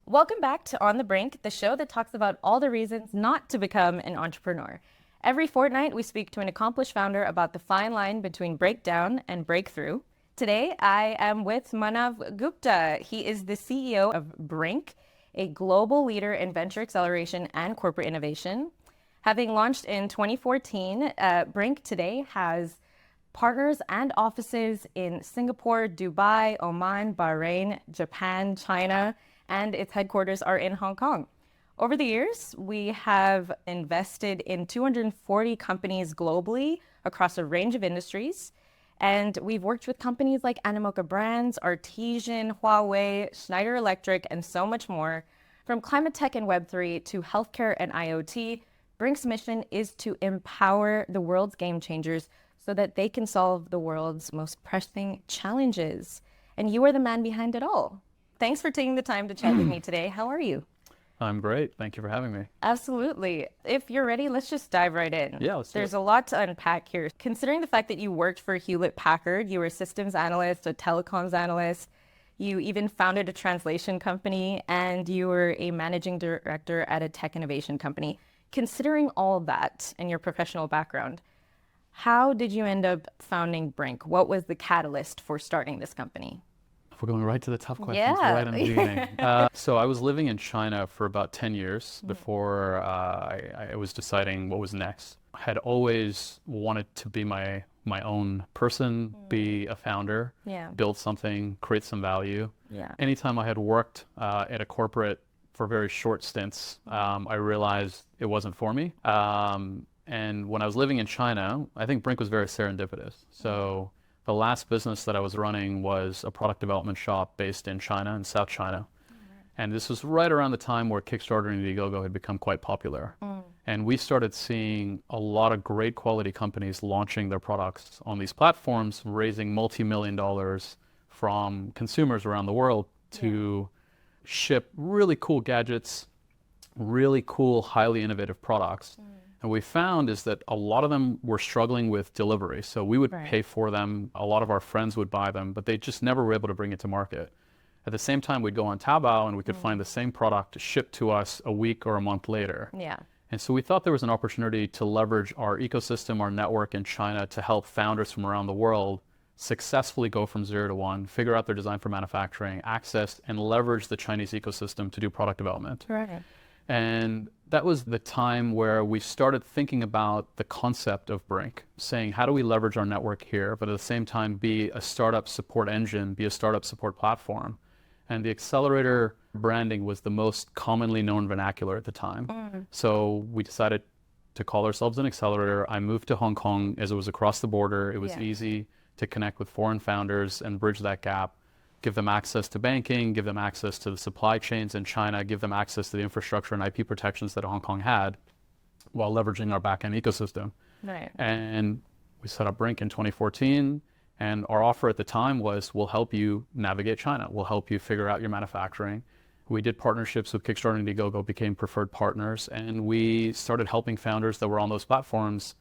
Welcome back to On the Brink, the show that talks about all the reasons not to become an entrepreneur. Every fortnight, we speak to an accomplished founder about the fine line between breakdown and breakthrough. Today, I am with Manav Gupta. He is the CEO of Brinc, a global leader in venture acceleration and corporate innovation. Having launched in 2014, Brinc today has partners and offices in Singapore, Dubai, Oman, Bahrain, Japan, China, and its headquarters are in Hong Kong. Over the years, we have invested in 240 companies globally across a range of industries. And we've worked with companies like Animoca Brands, Artesian, Huawei, Schneider Electric, and so much more. From climate tech and Web3 to healthcare and IoT, Brinc's mission is to empower the world's game changers so that they can solve the world's most pressing challenges. And you are the man behind it all. Thanks for taking the time to chat with me today. How are you? I'm great. Thank you for having me. Absolutely. If you're ready, let's just dive right in. Yeah, let's do it. There's a lot to unpack here. Considering the fact that you worked for Hewlett-Packard, you were a systems analyst, a telecoms analyst, you even founded a translation company, and you were a managing director at a tech innovation company. Considering all of that and your professional background, how did you end up founding Brinc? What was the catalyst for starting this company? We're going right to the tough questions Yeah. right in the beginning. So I was living in China for about 10 years before I was deciding what was next. I had always wanted to be my own person, be a founder, build something, create some value. Anytime I had worked at a corporate for very short stints, I realized it wasn't for me. And when I was living in China, I think Brinc was very serendipitous. So the last business that I was running was a product development shop based in China, in South China. And this was right around the time where Kickstarter and Indiegogo had become quite popular. And we started seeing a lot of great quality companies launching their products on these platforms, raising multi-million dollars from consumers around the world to ship really cool gadgets, really cool, highly innovative products. And what we found is that a lot of them were struggling with delivery. So we would pay for them. A lot of our friends would buy them, but they just never were able to bring it to market. At the same time, we'd go on Taobao and we could find the same product shipped to us a week or a month later. And so we thought there was an opportunity to leverage our ecosystem, our network in China to help founders from around the world successfully go from 0 to 1, figure out their design for manufacturing, access and leverage the Chinese ecosystem to do product development. And that was the time where we started thinking about the concept of Brinc, saying how do we leverage our network here, but at the same time be a startup support engine, be a startup support platform. And the accelerator branding was the most commonly known vernacular at the time. So we decided to call ourselves an accelerator. I moved to Hong Kong as it was across the border. It was easy to connect with foreign founders and bridge that gap. Give them access to banking, give them access to the supply chains in China, give them access to the infrastructure and IP protections that Hong Kong had while leveraging our backend ecosystem. And we set up Brinc in 2014. And our offer at the time was, we'll help you navigate China. We'll help you figure out your manufacturing. We did partnerships with Kickstarter and Indiegogo, became preferred partners. And we started helping founders that were on those platforms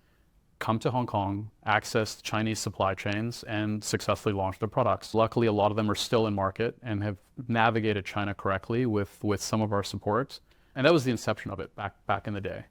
come to Hong Kong, access Chinese supply chains, and successfully launch their products. Luckily, a lot of them are still in market and have navigated China correctly with some of our support. And that was the inception of it back in the day.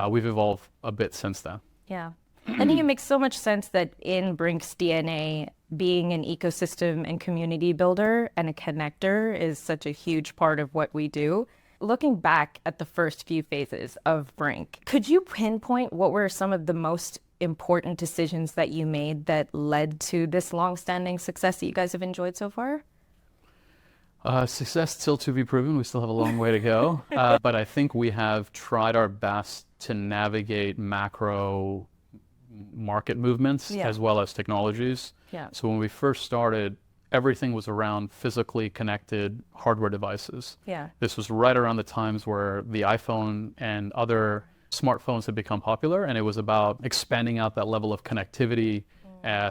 We've evolved a bit since then. I think it makes so much sense that in Brinc's DNA, being an ecosystem and community builder and a connector is such a huge part of what we do. Looking back at the first few phases of Brinc, could you pinpoint what were some of the most important decisions that you made that led to this long-standing success that you guys have enjoyed so far? Success still to be proven. We still have a long way to go. But I think we have tried our best to navigate macro market movements as well as technologies. So when we first started, everything was around physically connected hardware devices. This was right around the times where the iPhone and other smartphones had become popular, and it was about expanding out that level of connectivity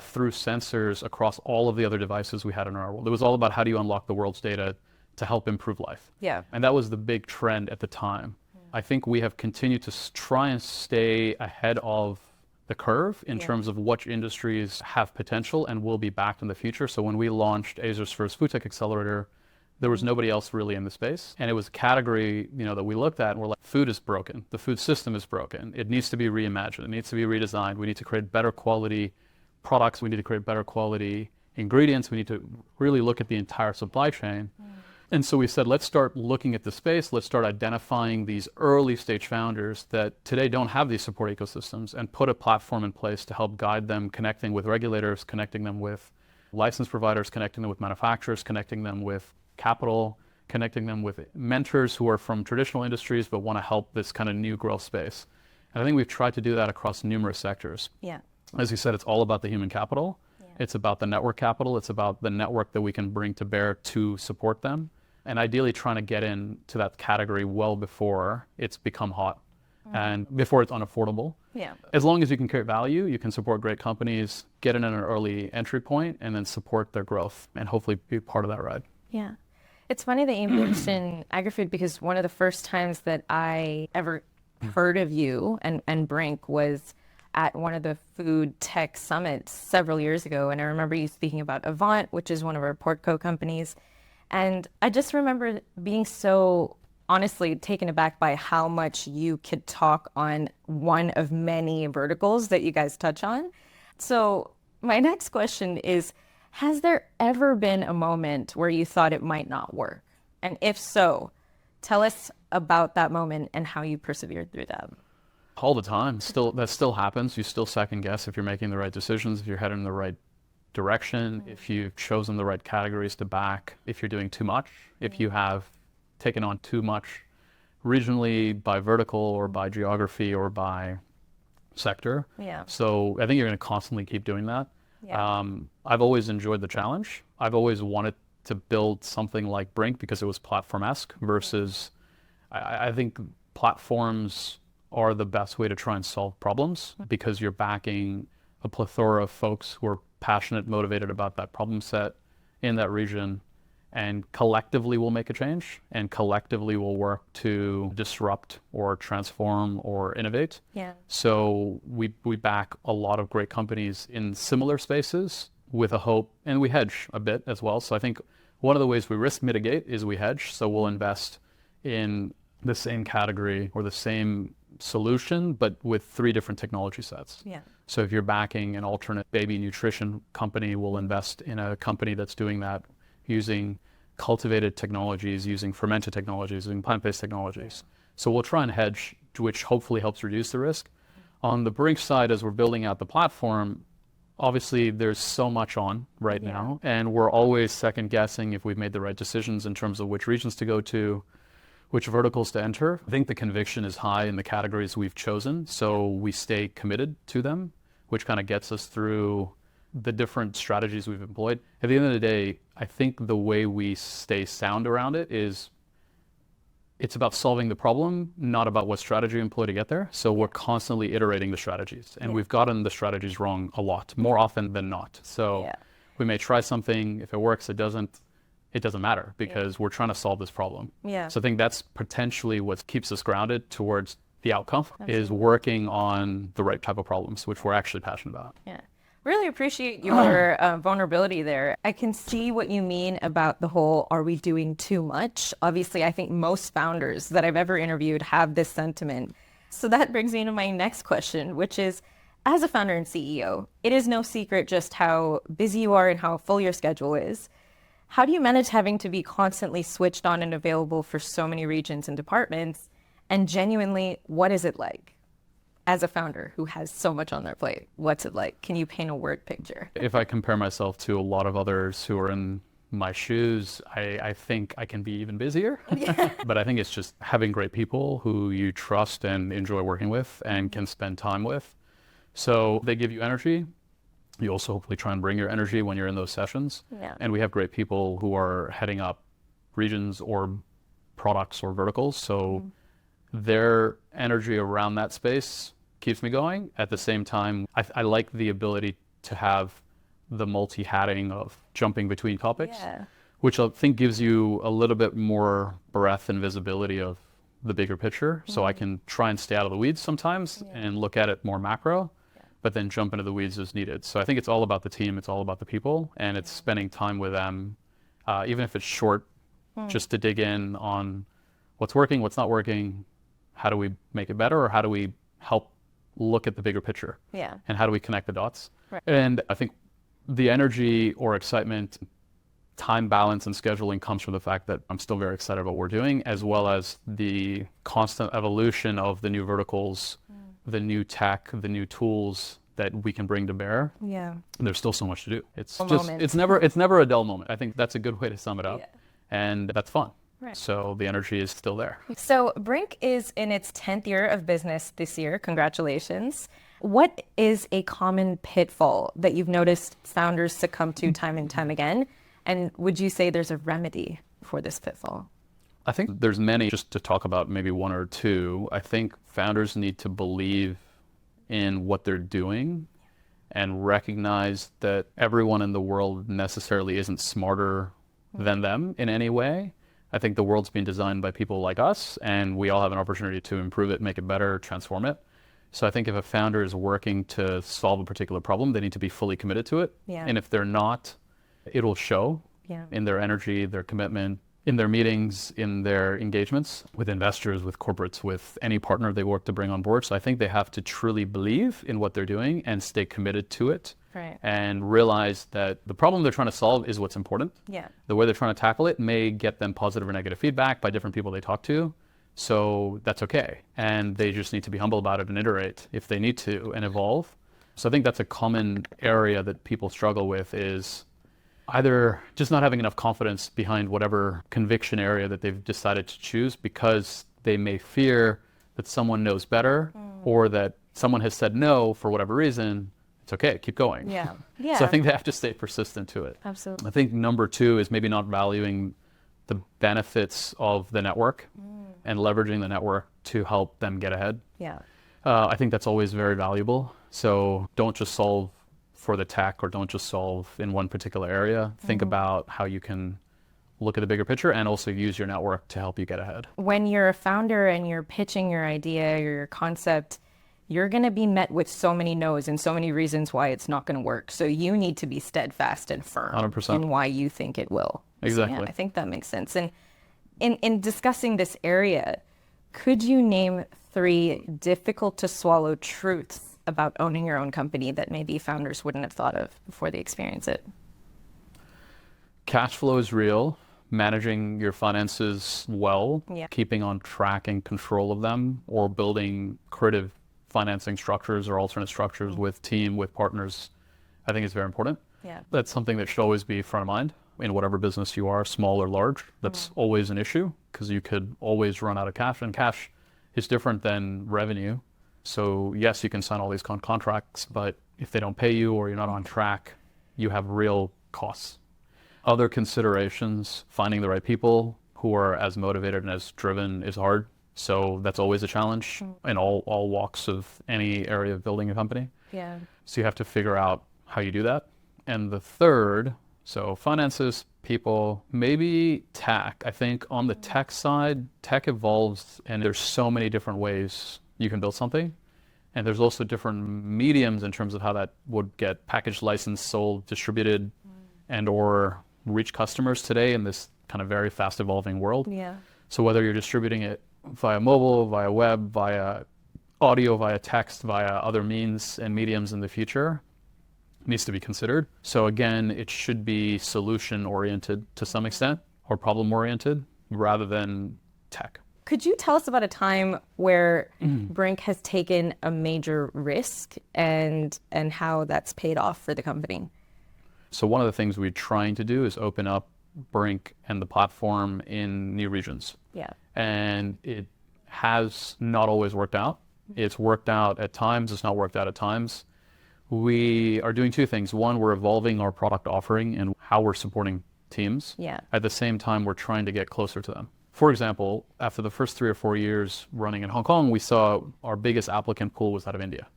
through sensors across all of the other devices we had in our world. It was all about how do you unlock the world's data to help improve life. And that was the big trend at the time. I think we have continued to try and stay ahead of the curve in terms of which industries have potential and will be backed in the future. So when we launched Asia's first food tech accelerator, there was nobody else really in the space. And it was a category, that we looked at and we're like, food is broken. The food system is broken. It needs to be reimagined. It needs to be redesigned. We need to create better quality products. We need to create better quality ingredients. We need to really look at the entire supply chain. And so we said, let's start looking at the space. Let's start identifying these early stage founders that today don't have these support ecosystems and put a platform in place to help guide them, connecting with regulators, connecting them with license providers, connecting them with manufacturers, connecting them with capital, connecting them with mentors who are from traditional industries but want to help this kind of new growth space. And I think we've tried to do that across numerous sectors. Yeah. As you said, it's all about the human capital. Yeah. It's about the network capital. It's about the network that we can bring to bear to support them. And ideally trying to get into that category well before it's become hot and before it's unaffordable. Yeah. As long as you can create value, you can support great companies, get in at an early entry point, and then support their growth and hopefully be part of that ride. Yeah. It's funny that you mentioned agri-food because one of the first times that I ever heard of you and Brinc was at one of the food tech summits several years ago. And I remember you speaking about Avant, which is one of our Portco companies. And I just remember being so honestly taken aback by how much you could talk on one of many verticals that you guys touch on. So my next question is, has there ever been a moment where you thought it might not work? And if so, tell us about that moment and how you persevered through that. All the time. That still happens. You still second guess if you're making the right decisions, if you're heading in the right direction, if you've chosen the right categories to back, if you're doing too much, if you have taken on too much regionally by vertical or by geography or by sector. Yeah. So I think you're going to constantly keep doing that. Yeah. I've always enjoyed the challenge. I've always wanted to build something like Brinc because it was platform-esque versus I think platforms are the best way to try and solve problems because you're backing a plethora of folks who are passionate, motivated about that problem set in that region, and collectively will make a change and collectively will work to disrupt or transform or innovate. Yeah. So we back a lot of great companies in similar spaces with a hope, and we hedge a bit as well. So I think one of the ways we risk mitigate is we hedge. So we'll invest in the same category or the same solution, but with 3 different technology sets. Yeah. So if you're backing an alternate baby nutrition company, we'll invest in a company that's doing that using cultivated technologies, using fermented technologies, using plant-based technologies. So we'll try and hedge, which hopefully helps reduce the risk. On the Brinc side, as we're building out the platform, obviously there's so much on right now, and we're always second guessing if we've made the right decisions in terms of which regions to go to, which verticals to enter. I think the conviction is high in the categories we've chosen, so we stay committed to them, which kind of gets us through the different strategies we've employed. At the end of the day, I think the way we stay sound around it is it's about solving the problem, not about what strategy we employ to get there. So we're constantly iterating the strategies, and we've gotten the strategies wrong a lot, more often than not. So we may try something, if it works, it doesn't matter because we're trying to solve this problem. Yeah. So I think that's potentially what keeps us grounded towards the outcome is working on the right type of problems, which we're actually passionate about. Yeah. Really appreciate your vulnerability there. I can see what you mean about the whole, are we doing too much? Obviously, I think most founders that I've ever interviewed have this sentiment. So that brings me to my next question, which is, as a founder and CEO, it is no secret just how busy you are and how full your schedule is. How do you manage having to be constantly switched on and available for so many regions and departments? And genuinely, what is it like as a founder who has so much on their plate? What's it like? Can you paint a word picture? If I compare myself to a lot of others who are in my shoes, I think I can be even busier. But I think it's just having great people who you trust and enjoy working with and can spend time with. So they give you energy. You also hopefully try and bring your energy when you're in those sessions. Yeah. And we have great people who are heading up regions or products or verticals. So their energy around that space keeps me going. At the same time, I like the ability to have the multi-hatting of jumping between topics, which I think gives you a little bit more breadth and visibility of the bigger picture. So I can try and stay out of the weeds sometimes and look at it more macro. but then jump into the weeds as needed. So I think it's all about the team, it's all about the people, and it's spending time with them, even if it's short, just to dig in on what's working, what's not working, how do we make it better, or how do we help look at the bigger picture? Yeah. And how do we connect the dots? Right. And I think the energy or excitement, time balance and scheduling comes from the fact that I'm still very excited about what we're doing, as well as the constant evolution of the new verticals, the new tech, the new tools that we can bring to bear. Yeah. There's still so much to do. It's A just, moment. it's never a dull moment. I think that's a good way to sum it up. Yeah. And that's fun. Right. So the energy is still there. So Brinc is in its 10th year of business this year. Congratulations. What is a common pitfall that you've noticed founders succumb to time and time again? And would you say there's a remedy for this pitfall? I think there's many. Just to talk about maybe one or two, I think founders need to believe in what they're doing and recognize that everyone in the world necessarily isn't smarter than them in any way. I think the world's been designed by people like us, and we all have an opportunity to improve it, make it better, transform it. So I think if a founder is working to solve a particular problem, they need to be fully committed to it. Yeah. And if they're not, it'll show in their energy, their commitment, in their meetings, in their engagements with investors, with corporates, with any partner they work to bring on board. So I think they have to truly believe in what they're doing and stay committed to it. Right. And realize that the problem they're trying to solve is what's important. Yeah. The way they're trying to tackle it may get them positive or negative feedback by different people they talk to. So that's okay. And they just need to be humble about it and iterate if they need to and evolve. So I think that's a common area that people struggle with, is either just not having enough confidence behind whatever conviction area that they've decided to choose, because they may fear that someone knows better or that someone has said no for whatever reason. It's okay, keep going. Yeah. Yeah. So I think they have to stay persistent to it. Absolutely. I think number two is maybe not valuing the benefits of the network and leveraging the network to help them get ahead. Yeah. I think that's always very valuable. So don't just solve for the tech, or don't just solve in one particular area. Think about how you can look at the bigger picture and also use your network to help you get ahead. When you're a founder and you're pitching your idea or your concept, you're going to be met with so many no's and so many reasons why it's not going to work. So you need to be steadfast and firm 100%. in why you think it will. Exactly. So, yeah, I think that makes sense. And in discussing this area, could you name 3 difficult to swallow truths about owning your own company that maybe founders wouldn't have thought of before they experience it? Cash flow is real. Managing your finances well, keeping on track and control of them, or building creative financing structures or alternate structures with team, with partners, I think is very important. Yeah. That's something that should always be front of mind in whatever business you are, small or large. That's always an issue, because you could always run out of cash, and cash is different than revenue. So yes, you can sign all these contracts, but if they don't pay you or you're not on track, you have real costs. Other considerations, finding the right people who are as motivated and as driven is hard. So that's always a challenge in all walks of any area of building a company. Yeah. So you have to figure out how you do that. And the third, so finances, people, maybe tech. I think on the tech side, tech evolves, and there's so many different ways you can build something. And there's also different mediums in terms of how that would get packaged, licensed, sold, distributed, and or reach customers today in this kind of very fast evolving world. Yeah. So whether you're distributing it via mobile, via web, via audio, via text, via other means and mediums in the future, needs to be considered. So again, it should be solution oriented to some extent, or problem oriented, rather than tech. Could you tell us about a time where Brinc has taken a major risk and how that's paid off for the company? So one of the things we're trying to do is open up Brinc and the platform in new regions. Yeah. And it has not always worked out. It's worked out at times, it's not worked out at times. We are doing 2 things. One, we're evolving our product offering and how we're supporting teams. Yeah. At the same time, we're trying to get closer to them. For example, after the first 3 or 4 years running in Hong Kong, we saw our biggest applicant pool was out of India.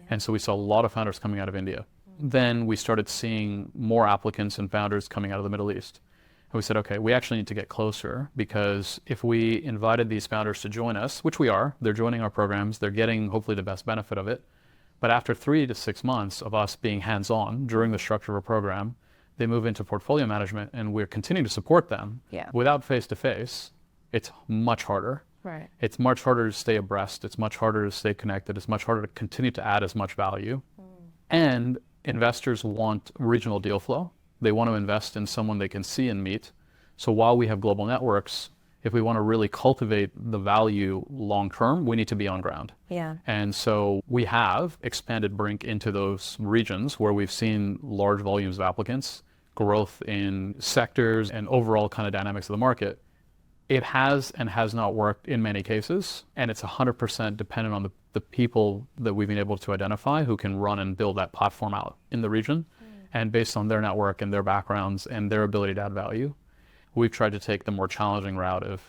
And so we saw a lot of founders coming out of India. Then we started seeing more applicants and founders coming out of the Middle East. And we said, okay, we actually need to get closer, because if we invited these founders to join us, which we are, they're joining our programs, they're getting hopefully the best benefit of it. But after 3 to 6 months of us being hands-on during the structure of a program, they move into portfolio management, and we're continuing to support them. Yeah. Without face-to-face, it's much harder. Right. It's much harder to stay abreast. It's much harder to stay connected. It's much harder to continue to add as much value. And investors want regional deal flow. They want to invest in someone they can see and meet. So while we have global networks, if we want to really cultivate the value long term, we need to be on ground. Yeah. And so we have expanded Brinc into those regions where we've seen large volumes of applicants, growth in sectors, and overall kind of dynamics of the market. It has and has not worked in many cases, and it's 100% dependent on the people that we've been able to identify who can run and build that platform out in the region. And based on their network and their backgrounds and their ability to add value, we've tried to take the more challenging route of,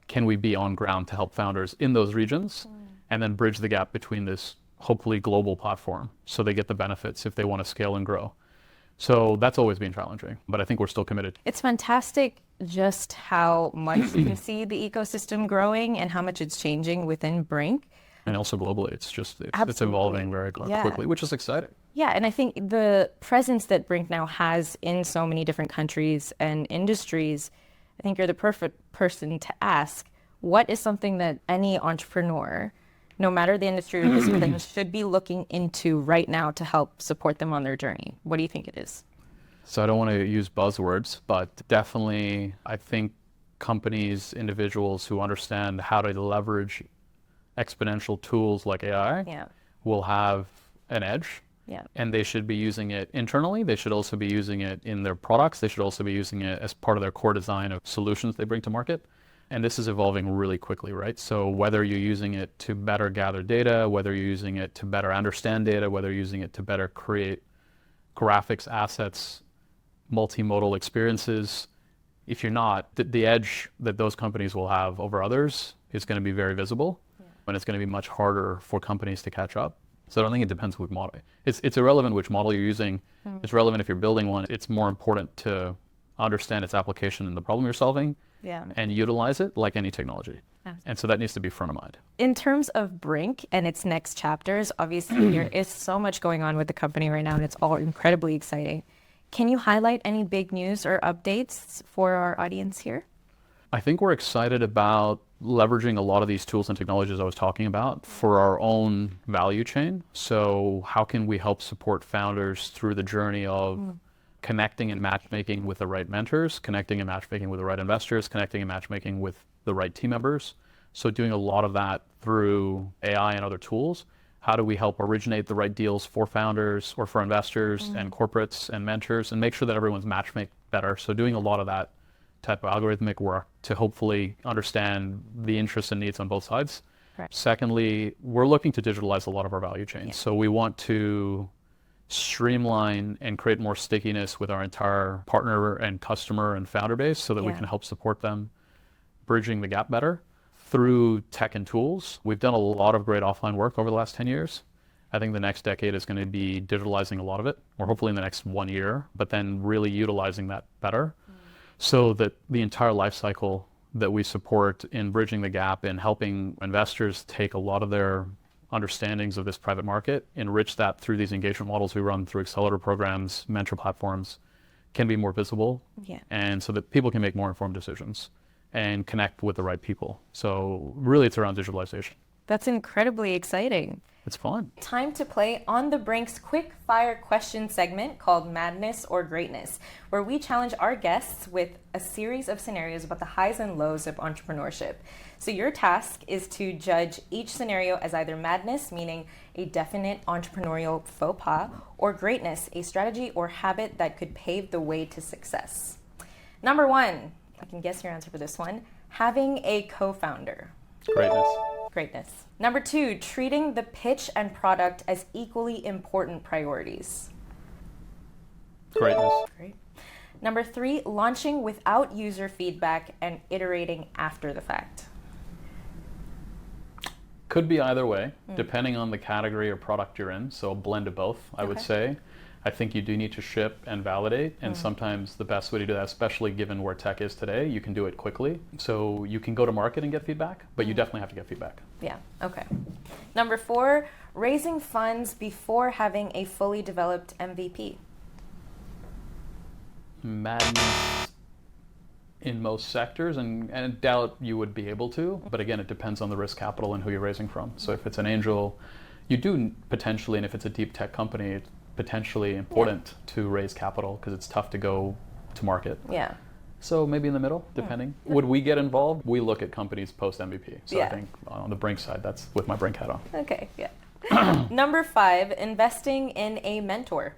can we be on ground to help founders in those regions and then bridge the gap between this hopefully global platform so they get the benefits if they want to scale and grow. So that's always been challenging, but I think we're still committed. It's fantastic just how much you can see the ecosystem growing and how much it's changing within Brinc. And also globally, it's evolving very quickly, which is exciting. Yeah, and I think the presence that Brinc now has in so many different countries and industries, I think you're the perfect person to ask, what is something that any entrepreneur, no matter the industry or discipline, should be looking into right now to help support them on their journey? What do you think it is? So I don't want to use buzzwords, but definitely I think companies, individuals who understand how to leverage exponential tools like AI will have an edge. Yeah. And they should be using it internally. They should also be using it in their products. They should also be using it as part of their core design of solutions they bring to market. And this is evolving really quickly, right? So whether you're using it to better gather data, whether you're using it to better understand data, whether you're using it to better create graphics, assets, multimodal experiences, if you're not, the edge that those companies will have over others is going to be very visible. And it's going to be much harder for companies to catch up. So I don't think it depends which model. It's irrelevant which model you're using. It's relevant if you're building one. It's more important to understand its application and the problem you're solving and utilize it like any technology. And so that needs to be front of mind. In terms of Brinc and its next chapters, obviously there is so much going on with the company right now and it's all incredibly exciting. Can you highlight any big news or updates for our audience here? I think we're excited about leveraging a lot of these tools and technologies I was talking about for our own value chain. So how can we help support founders through the journey of connecting and matchmaking with the right mentors, connecting and matchmaking with the right investors, connecting and matchmaking with the right team members. So doing a lot of that through AI and other tools. How do we help originate the right deals for founders or for investors and corporates and mentors and make sure that everyone's matchmake better. So doing a lot of that type of algorithmic work to hopefully understand the interests and needs on both sides. Right. Secondly, we're looking to digitalize a lot of our value chains. So we want to streamline and create more stickiness with our entire partner and customer and founder base so that we can help support them bridging the gap better through tech and tools. We've done a lot of great offline work over the last 10 years. I think the next decade is going to be digitalizing a lot of it, or hopefully in the next 1 year, but then really utilizing that better. So that the entire life cycle that we support in bridging the gap and helping investors take a lot of their understandings of this private market, enrich that through these engagement models we run through accelerator programs, mentor platforms, can be more visible. And so that people can make more informed decisions and connect with the right people. So really it's around digitalization. That's incredibly exciting. It's fun. Time to play On the Brinc's quick fire question segment called Madness or Greatness, where we challenge our guests with a series of scenarios about the highs and lows of entrepreneurship. So your task is to judge each scenario as either madness, meaning a definite entrepreneurial faux pas, or greatness, a strategy or habit that could pave the way to success. Number one, I can guess your answer for this one, having a co-founder. Greatness. Greatness. Number two, treating the pitch and product as equally important priorities. Greatness. Great. Number three, launching without user feedback and iterating after the fact. Could be either way, depending on the category or product you're in. So a blend of both, I would say. I think you do need to ship and validate, and sometimes the best way to do that, especially given where tech is today, you can do it quickly. So you can go to market and get feedback, but you definitely have to get feedback. Yeah, okay. Number 4, raising funds before having a fully developed MVP. Madness in most sectors, and I doubt you would be able to, but again, it depends on the risk capital and who you're raising from. So if it's an angel, you do potentially, and if it's a deep tech company, it's potentially important to raise capital because it's tough to go to market. Yeah. So maybe in the middle, depending. Would we get involved? We look at companies post MVP. So I think on the Brinc side, that's with my Brinc hat on. Okay, yeah. Number 5, investing in a mentor.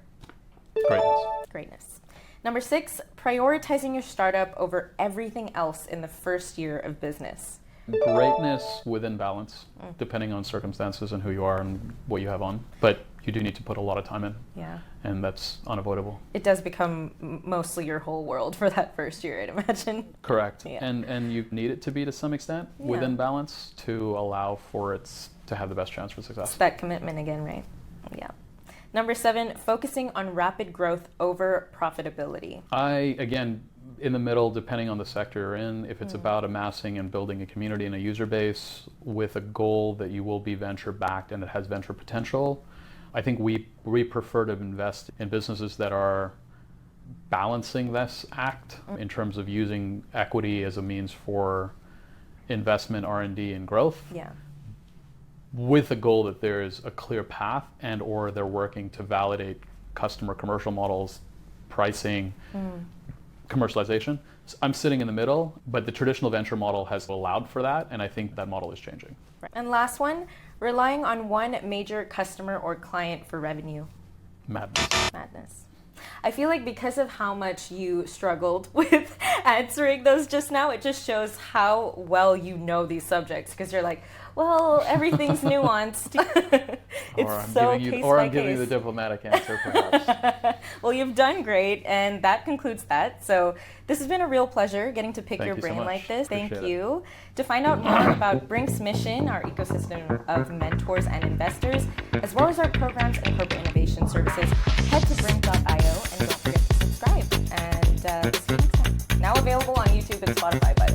Greatness. Number 6, prioritizing your startup over everything else in the first year of business. Greatness within balance, depending on circumstances and who you are and what you have on. But you do need to put a lot of time in. Yeah. And that's unavoidable. It does become mostly your whole world for that first year, I'd imagine. Correct. Yeah. And you need it to be to some extent within balance to allow for it to have the best chance for success. It's that commitment again, right? Yeah. Number 7, focusing on rapid growth over profitability. Again, in the middle, depending on the sector you're in, if it's about amassing and building a community and a user base with a goal that you will be venture backed and it has venture potential, I think we prefer to invest in businesses that are balancing this act in terms of using equity as a means for investment, R&D, and growth. Yeah. With the goal that there is a clear path and or they're working to validate customer commercial models, pricing, commercialization. So I'm sitting in the middle, but the traditional venture model has allowed for that, and I think that model is changing. Right. And last one, relying on one major customer or client for revenue. Madness. I feel like because of how much you struggled with answering those just now, it just shows how well you know these subjects, because you're like, well, everything's nuanced. I'm giving you the diplomatic answer, perhaps. Well, you've done great, and that concludes that. So this has been a real pleasure getting to pick your brain like this. Thank you. To find out more about Brinc's mission, our ecosystem of mentors and investors, as well as our programs and corporate innovation services, head to brinc.io and don't forget to subscribe. And see you next time. Now available on YouTube and Spotify, by the way.